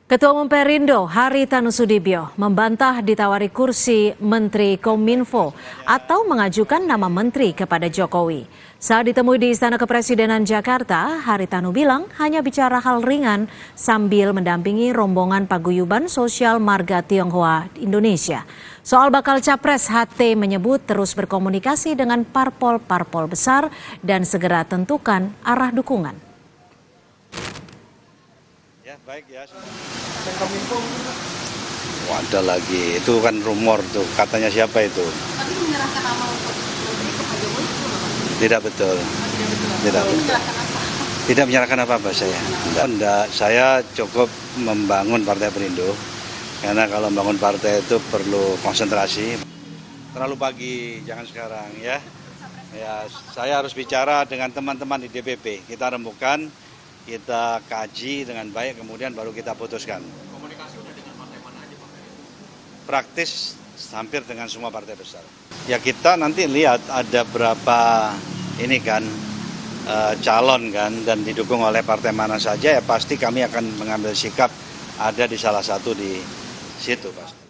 Ketua Umum Perindo Haritanu Sudibyo membantah ditawari kursi Menteri Kominfo atau mengajukan nama menteri kepada Jokowi. Saat ditemui di Istana Kepresidenan Jakarta, Haritanu bilang hanya bicara hal ringan sambil mendampingi rombongan paguyuban sosial Marga Tionghoa Indonesia. Soal bakal capres, HT menyebut terus berkomunikasi dengan parpol-parpol besar dan segera tentukan arah dukungan. Ya, baik ya. Ada lagi, itu kan rumor tuh, katanya siapa itu? Tapi menyerahkan nama untuk menteri ke Pak Jokowi itu Bapak? Tidak betul. Tidak betul. Menyerahkan apa? Tidak menyerahkan apa-apa saya. Enggak, saya cukup membangun Partai Perindo. Karena kalau membangun partai itu perlu konsentrasi. Terlalu pagi, jangan sekarang ya. Ya, saya harus bicara dengan teman-teman di DPP. Kita rembukan, kita kaji dengan baik, kemudian baru kita putuskan. Komunikasi udah dengan partai mana aja Pak? Praktis hampir dengan semua partai besar. Ya kita nanti lihat ada berapa ini kan calon kan dan didukung oleh partai mana saja, ya pasti kami akan mengambil sikap ada di salah satu di situ Pak.